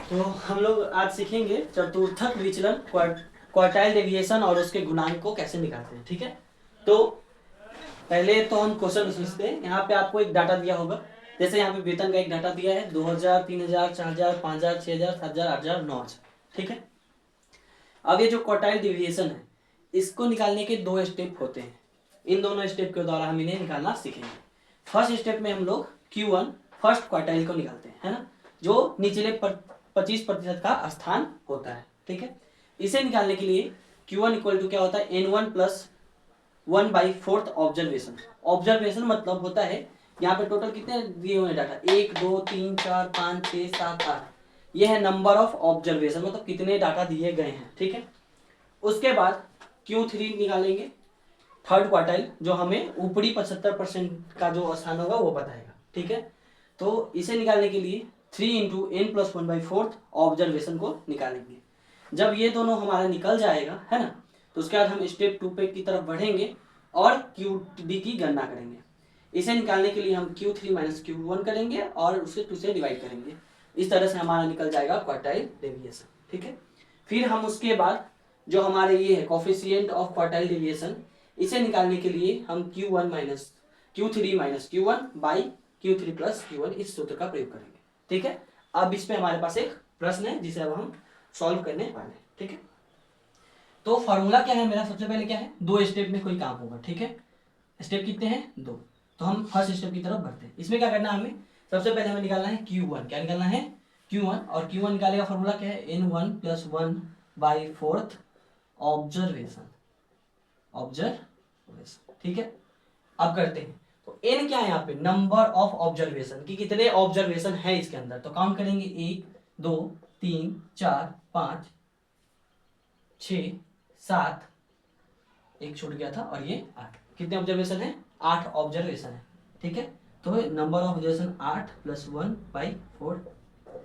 तो हम लोग आज सीखेंगे चतुर्थक विचलन, क्वार्टाइल डेविएशन और उसके गुणांक को कैसे निकालते हैं। ठीक है, तो पहले तो हम क्वेश्चन समझते हैं। यहाँ पे आपको एक डाटा दिया होगा, जैसे यहाँ पे वेतन का एक डाटा दिया है 2000, 3000, 4000, 5000, 6000, 7000, 8000, 9000। ठीक है, अब ये जो क्वार्टाइल डेविएशन है इसको निकालने के दो स्टेप होते हैं। इन दोनों स्टेप के द्वारा हम इन्हें निकालना सीखेंगे। फर्स्ट स्टेप में हम लोग Q1 फर्स्ट क्वार्टाइल को निकालते हैं, है ना, जो निचले 25% का स्थान होता है। ठीक है, इसे निकालने के लिए Q1 इक्वल टू क्या होता है, N1 प्लस 1/4 ऑब्जर्वेशन। ऑब्जर्वेशन मतलब होता है, यहाँ पे टोटल कितने दिए हुए हैं डाटा, 1 2 3 4 5 6 7 8, ये है नंबर ऑफ ऑब्जर्वेशन, मतलब कितने डाटा दिए गए हैं। ठीक है, उसके बाद Q3 निकालेंगे, थर्ड क्वार्टाइल, जो हमें ऊपरी 75% का जो स्थान होगा वो बताएगा। ठीक है, तो इसे निकालने के लिए 3 इंटू एन प्लस 1/4 ऑब्जर्वेशन को निकालेंगे। जब ये दोनों हमारा निकल जाएगा, है ना, तो उसके बाद हम स्टेप 2 पे की तरफ बढ़ेंगे और QD की गणना करेंगे। इसे निकालने के लिए हम Q3 माइनस Q1 करेंगे और उसे 2 से डिवाइड करेंगे। इस तरह से हमारा निकल जाएगा क्वार्टाइल डेविएशन। ठीक है, फिर हम उसके बाद जो हमारे ये है कोफिशिएंट ऑफ क्वार्टाइल डेविएशन, इसे निकालने के लिए हम Q1 minus Q3 minus Q1 by Q3 plus Q1 इस सूत्र का प्रयोग करेंगे। ठीक है, अब इस पे हमारे पास एक प्रश्न है जिसे अब हम सॉल्व करने वाले हैं। ठीक है, तो फॉर्मूला क्या है मेरा, सबसे पहले क्या है, दो स्टेप में कोई काम होगा। ठीक है, स्टेप कितने हैं, दो, तो हम फर्स्ट स्टेप की तरफ बढ़ते हैं। इसमें क्या करना है, हमें सबसे पहले हमें निकालना है Q1। क्या निकालना है, Q1, और Q1 निकाले का फॉर्मूला क्या है, N1 प्लस 1/4 ऑब्जर्वेशन। ठीक है, अब करते हैं, तो n क्या है यहाँ पे, नंबर ऑफ ऑब्जर्वेशन, कि कितने ऑब्जर्वेशन है इसके अंदर। तो काउंट करेंगे 1 2 3 4 5 6 7, एक छूट गया था, और ये 8। कितने ऑब्जर्वेशन है, 8 ऑब्जर्वेशन है। ठीक है, तो नंबर ऑफ ऑब्जर्वेशन 8 प्लस 1/4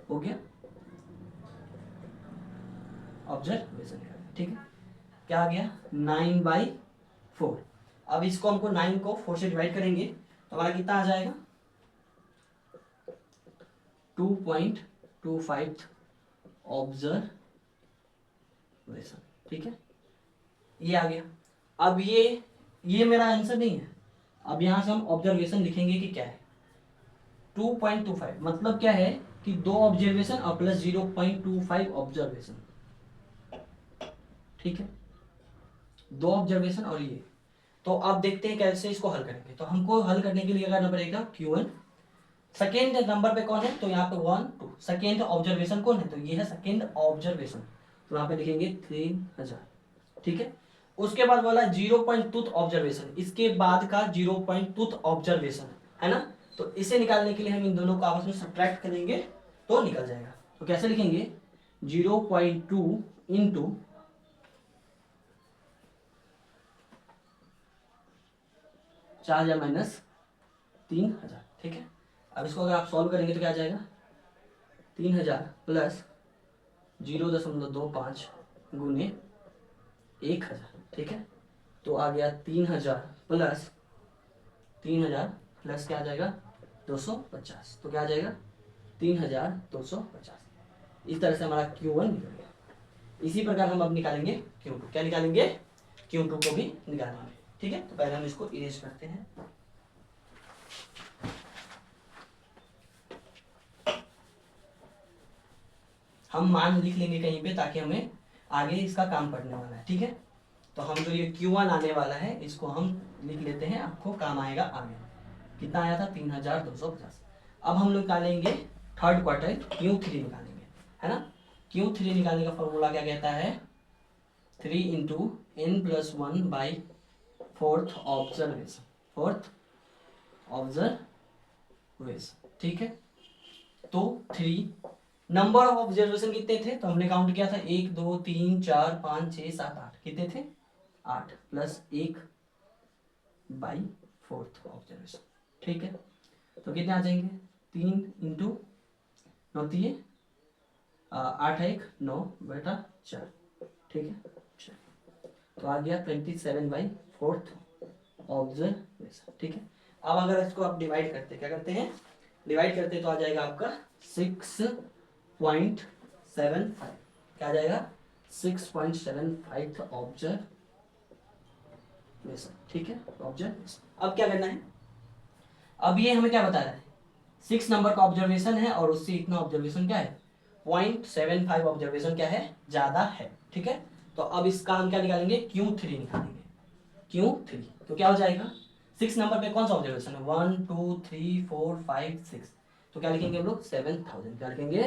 हो गया ऑब्जर्वेशन। ठीक है, क्या आ गया, 9/4। अब इसको हमको 9 को 4 से डिवाइड करेंगे तो हमारा कितना आ जाएगा, 2.25 ऑब्जर्वेशन। ठीक है, ये आ गया। अब ये मेरा आंसर नहीं है। अब यहां से हम ऑब्जर्वेशन लिखेंगे कि क्या है, 2.25 मतलब क्या है कि 2 ऑब्जर्वेशन और प्लस 0.25 ऑब्जर्वेशन। ठीक है, 2 ऑब्जर्वेशन और ये। तो अब देखते हैं कैसे इसको हल करेंगे। तो हमको हल करने के लिए करना पड़ेगा Q1, सेकेंड नंबर पे कौन है, तो यहाँ पे 1 2, सेकेंड ऑब्जर्वेशन कौन है, तो ये है सेकेंड ऑब्जर्वेशन, तो यहाँ पे लिखेंगे 3000। ठीक है, उसके बाद बोला 0.2 ऑब्जर्वेशन, इसके बाद का 0.2 ऑब्जर्वेशन, है ना, तो इसे निकालने के लिए हम इन दोनों को आपस में सब्ट्रैक्ट करेंगे तो निकल जाएगा। तो कैसे लिखेंगे, 0.2 इंटू 4000 माइनस 3000। ठीक है, अब इसको अगर आप सॉल्व करेंगे तो क्या आ जाएगा, 3000 प्लस 0.25 गुने 1000। ठीक है, तो आ गया 3000 प्लस क्या आ जाएगा, 250। तो क्या आ जाएगा, 3250। इस तरह से हमारा Q1 निकल गया। इसी प्रकार हम अब निकालेंगे Q2। क्या निकालेंगे, Q2 को भी निकालेंगे। ठीक है, तो पहले हम इसको इरेज करते हैं। हम मान लिख लेंगे कहीं पे ताकि हमें आगे इसका काम पड़ने वाला है। ठीक है, तो हम जो ये Q1 आने वाला है इसको हम लिख लेते हैं, आपको काम आएगा आगे। कितना आया था, 3250। अब हम लोग निकालेंगे थर्ड क्वार्टर, Q3 निकालेंगे, है ना। Q3 निकालने का फॉर्मूला क्या कहता है, 3 इंटू एन प्लस 1/4 ऑब्जर्वेशन, ठीक है, तो 3 नंबर ऑफ ऑब्जर्वेशन कितने थे, तो हमने काउंट किया था 1 2 3 4 5 6 7 8, कितने थे, 8 प्लस 1/4 ऑब्जर्वेशन। ठीक है, तो कितने आ जाएंगे, 3 इंटू 9 दिए 8 1 9/4। ठीक है, तो आ गया 27/4 ऑब्जर्वेशन। ठीक है, अब अगर इसको आप डिवाइड करते, क्या करते हैं, डिवाइड करते तो आ जाएगा आपका 6.5 6.75 क्या आ जाएगा 6.75 ऑब्जर्वेशन, ठीक है ऑब्जर्वेशन। अब क्या करना है, अब ये हमें क्या बता रहा है 6 नंबर का ऑब्जर्वेशन है और उससे इतना ऑब्जर्वेशन क्या है 0.75 ऑब्जर्वेशन क्या है ज्यादा है, ठीक है। तो अब इसका हम क्या निकालेंगे Q3 निकालेंगे, Q3 तो क्या हो जाएगा 6 नंबर पे कौन सा ऑब्जर्वेशन है 1 2 3 4 5 6, तो क्या लिखेंगे हम लोग 7000, क्या लिखेंगे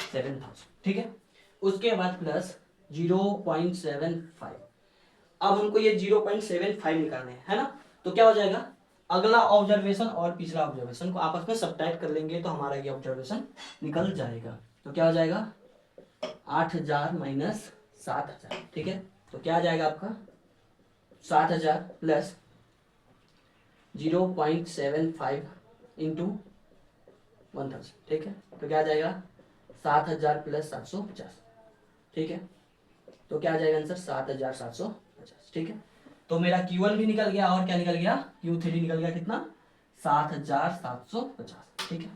7000, ठीक है। उसके बाद प्लस 0.75, अब हमको ये 0.75 निकालने है ना, तो क्या हो जाएगा अगला ऑब्जर्वेशन और पिछला ऑब्जर्वेशन को आपस में सब्ट्रैक्ट कर लेंगे तो हमारा ये ऑब्जर्वेशन निकल जाएगा। तो क्या हो जाएगा 8000 माइनस 7000, ठीक है। तो क्या आ जाएगा आपका 7000 प्लस 0.75 इंटू 1000, ठीक है। तो क्या आ जाएगा 7000 प्लस 750, ठीक है। तो क्या आ जाएगा आंसर 7750, ठीक है। तो मेरा Q1 भी निकल गया और क्या निकल गया Q3 निकल गया कितना 7750, ठीक है।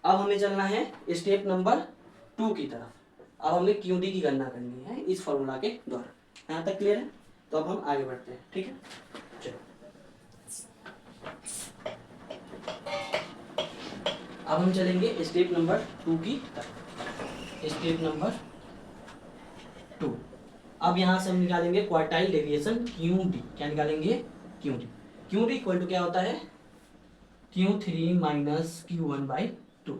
अब हमें चलना है स्टेप नंबर 2 की तरफ। अब हमें QD की गणना करनी है इस फॉर्मूला के द्वारा, यहाँ तक क्लियर है। तो अब हम आगे बढ़ते हैं, ठीक है। चलो अब हम चलेंगे स्टेप नंबर 2 की तरफ। स्टेप नंबर 2, अब यहाँ से हम निकालेंगे क्वार्टाइल डेविएशन QD, क्या निकालेंगे QD। QD इक्वल टू क्या होता है Q3 minus Q1 by 2।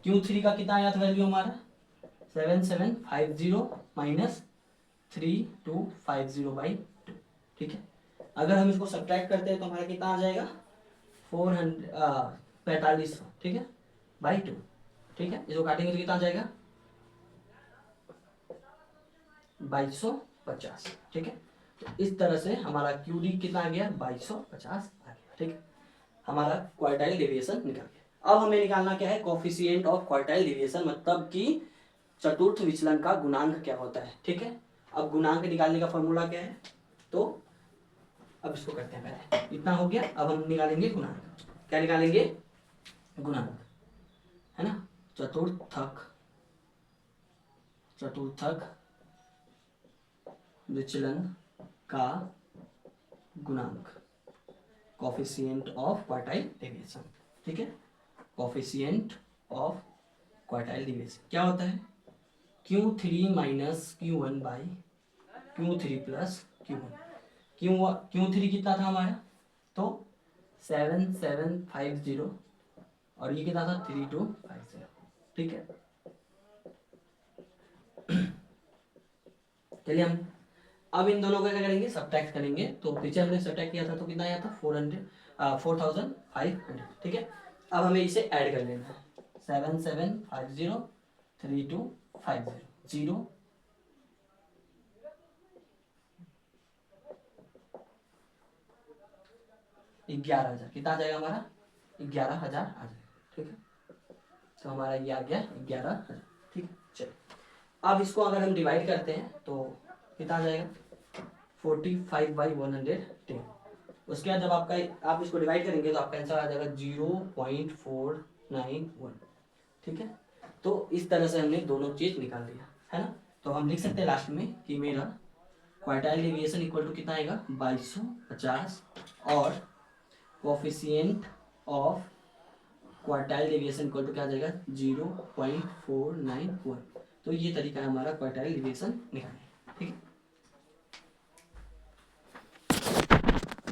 Q3 का कितना आया था वैल्यू हमारा 7750 माइनस 3250 बाई 2, ठीक है। अगर हम इसको सब्ट्रैक्ट करते हैं तो हमारा कितना आ जाएगा 4500, ठीक है बाई 2, ठीक है। इसको काटेंगे तो कितना आ जाएगा 2250, ठीक है। तो इस तरह से हमारा QD कितना आ गया 2250 आ गया, ठीक है। हमारा क्वार्टाइल डेविएशन निकल गया। अब हमें निकालना क्या है कोफिशिएंट ऑफ क्वार्टाइल डेविएशन, मतलब कि चतुर्थ विचलन का गुणांक क्या होता है, ठीक है। अब गुणांक निकालने का फॉर्मूला क्या है, तो अब इसको करते हैं पहले, इतना हो गया। अब हम निकालेंगे गुणांक, क्या निकालेंगे गुणांक, है ना। चतुर्थक विचलन का गुणांक कोफिशिएंट ऑफ क्वार्टाइल डेविएशन, ठीक है। कोफिशिएंट ऑफ क्वार्टाइल डेविएशन क्या होता है Q3 minus Q1 by Q3 plus Q1। Q3 कितना था हमारा तो 7750 और ये कितना था 3250, ठीक है। चलिए हम अब इन दोनों को क्या करेंगे सब्ट्रैक्ट करेंगे। तो पीछे हमने सब्ट्रैक्ट किया था तो कितना आया था 4500, ठीक है। अब हमें इसे ऐड कर लेना है 7750 3250 0 11,000 कितना आ जाएगा हमारा 11,000 आ जाएगा, ठीक है। तो हमारा ये आ गया 11,000, ठीक है। चलिए अब इसको अगर हम डिवाइड करते हैं तो कितना आ जाएगा 45/110। उसके बाद जब आपका आप इसको डिवाइड करेंगे तो आपका आंसर आ जाएगा 0.491, ठीक है। तो इस तरह से हमने दोनों चीज निकाल लिया है ना। तो हम लिख सकते हैं लास्ट में कि मेरा क्वार्टाइल डेविएशन इक्वल टू कितना आएगा 2250 और coefficient of quartile deviation equal to क्या आ जाएगा 0.491। तो ये तरीका है हमारा क्वार्टाइल डेविएशन निकालने, ठीक है।